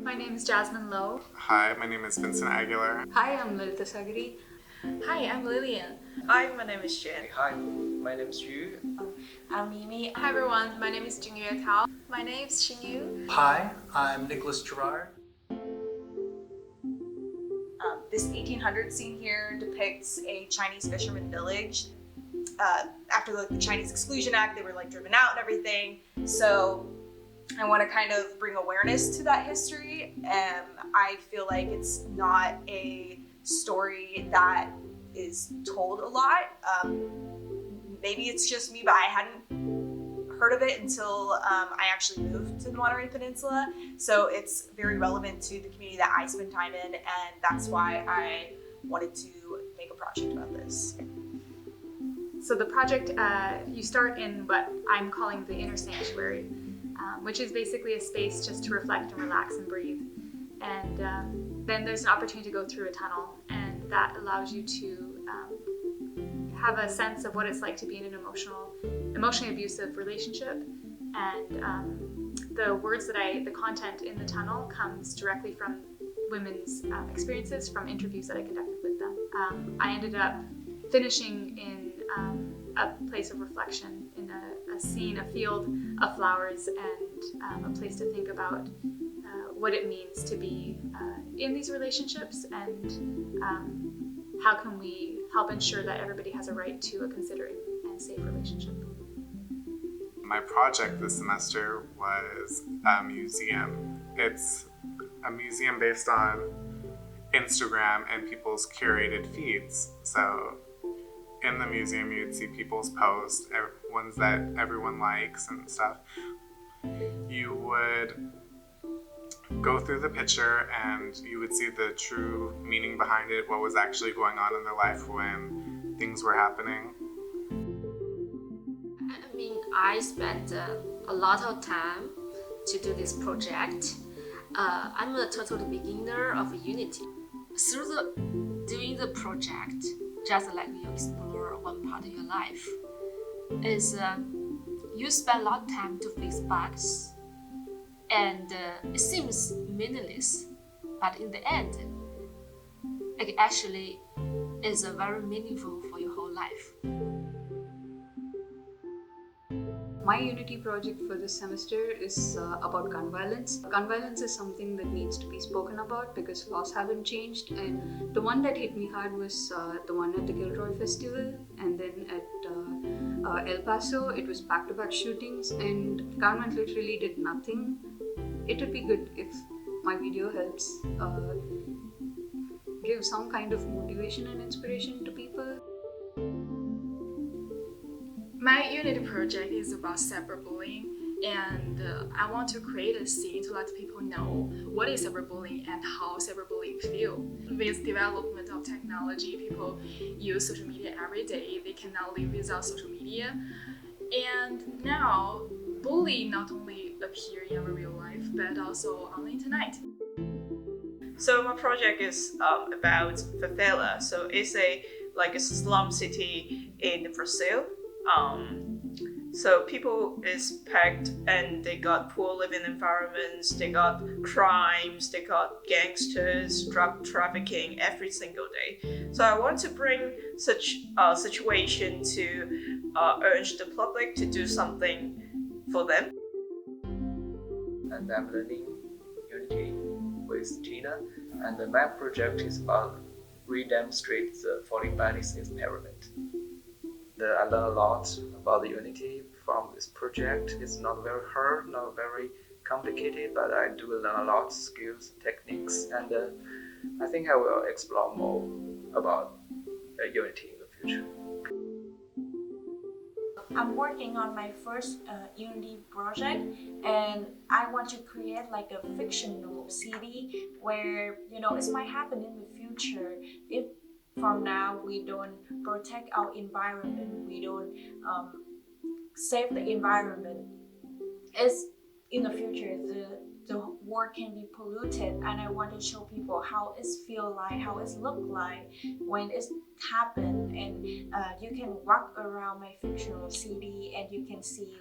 My name is Jasmine Lowe. Hi, my name is Vincent Aguilar. Hi, I'm Lalita Sagri. Hi, I'm Lillian. Hi, my name is Jen. Hi, my name is Yu. I'm Mimi. Hi everyone, my name is Jingyue Cao. My name is Xinyu. Hi, I'm Nicholas Gerard. This 1800 scene here depicts a Chinese fisherman village. After the Chinese Exclusion Act, they were driven out and everything. So I want to kind of bring awareness to that history. I feel like it's not a story that is told a lot. Maybe it's just me, but I hadn't heard of it until I actually moved to the Monterey Peninsula. So it's very relevant to the community that I spend time in, and that's why I wanted to make a project about this. So the project, you start in what I'm calling the inner sanctuary, which is basically a space just to reflect and relax and breathe. And then there's an opportunity to go through a tunnel, and that allows you to have a sense of what it's like to be in an emotionally abusive relationship. And the content in the tunnel comes directly from women's experiences from interviews that I conducted with them. I ended up finishing in a place of reflection, in a scene, a field of flowers, and a place to think about what it means to be in these relationships, and how can we help ensure that everybody has a right to a considerate and safe relationship. My project this semester was a museum. It's a museum based on Instagram and people's curated feeds. So in the museum, you'd see people's posts, ones that everyone likes and stuff. You would go through the picture and you would see the true meaning behind it, what was actually going on in their life when things were happening. I mean, I spent a lot of time to do this project. I'm a total beginner of Unity. Through doing the project, just like you explore one part of your life, is you spend a lot of time to fix bugs, and it seems meaningless, but in the end, it actually is very meaningful for your whole life. My Unity project for this semester is about gun violence. Gun violence is something that needs to be spoken about because laws haven't changed, and the one that hit me hard was the one at the Gilroy Festival, and then at El Paso it was back-to-back shootings, and government literally did nothing. It would be good if my video helps give some kind of motivation and inspiration to people. My Unity project is about cyberbullying, and I want to create a scene to let people know what is cyberbullying and how cyberbullying feel. With development of technology, people use social media every day. They cannot live without social media. And now, bullying not only appear in our real life, but also on the internet. So my project is about favela. So it's a slum city in Brazil. So people is packed and they got poor living environments, they got crimes, they got gangsters, drug trafficking every single day. So I want to bring such a situation to urge the public to do something for them. And I'm learning Unity with Gina. And my project is about redemonstrate the falling bodies experiment. I learned a lot about the Unity from this project. It's not very hard, not very complicated, but I do learn a lot of skills, techniques, and I think I will explore more about Unity in the future. I'm working on my first Unity project, and I want to create a fictional city where it might happen in the future if from now we don't protect our environment, we don't save the environment. As in the future, the world can be polluted, and I want to show people how it feel like, how it look like when it's happened. And you can walk around my fictional city and you can see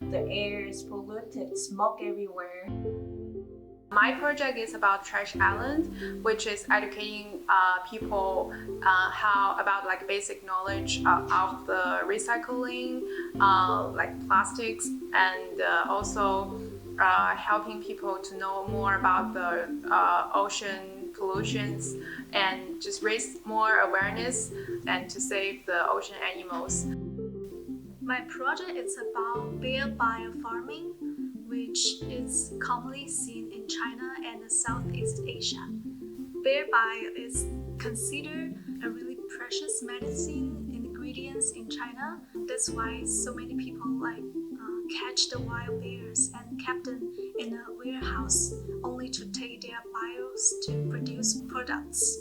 the air is polluted, smoke everywhere. My project is about Trash Island, which is educating people how about like basic knowledge of the recycling, like plastics, and also helping people to know more about the ocean pollutions and just raise more awareness and to save the ocean animals. My project is about bear biofarming, which is commonly seen in China and Southeast Asia. Bear bio is considered a really precious medicine ingredients in China. That's why so many people catch the wild bears and kept them in a warehouse only to take their bios to produce products.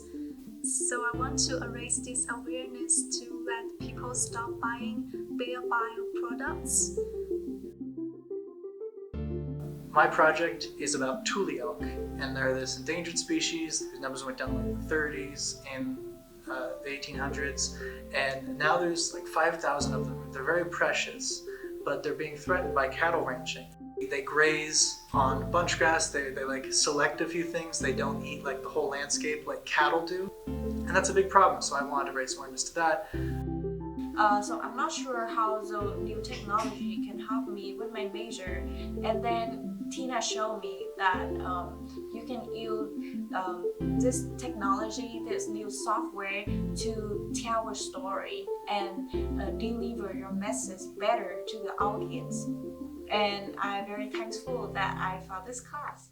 So I want to raise this awareness to let people stop buying bear bio products. My project is about Tule elk, and they're this endangered species. The numbers went down in the 30s in the 1800s, and now there's like 5,000 of them. They're very precious, but they're being threatened by cattle ranching. They graze on bunch grass, they like select a few things, they don't eat like the whole landscape like cattle do. And that's a big problem, so I wanted to raise awareness to that. So I'm not sure how the new technology can help me with my major. And then Tina showed me that you can use this technology, this new software to tell a story and deliver your message better to the audience. And I'm very thankful that I found this class.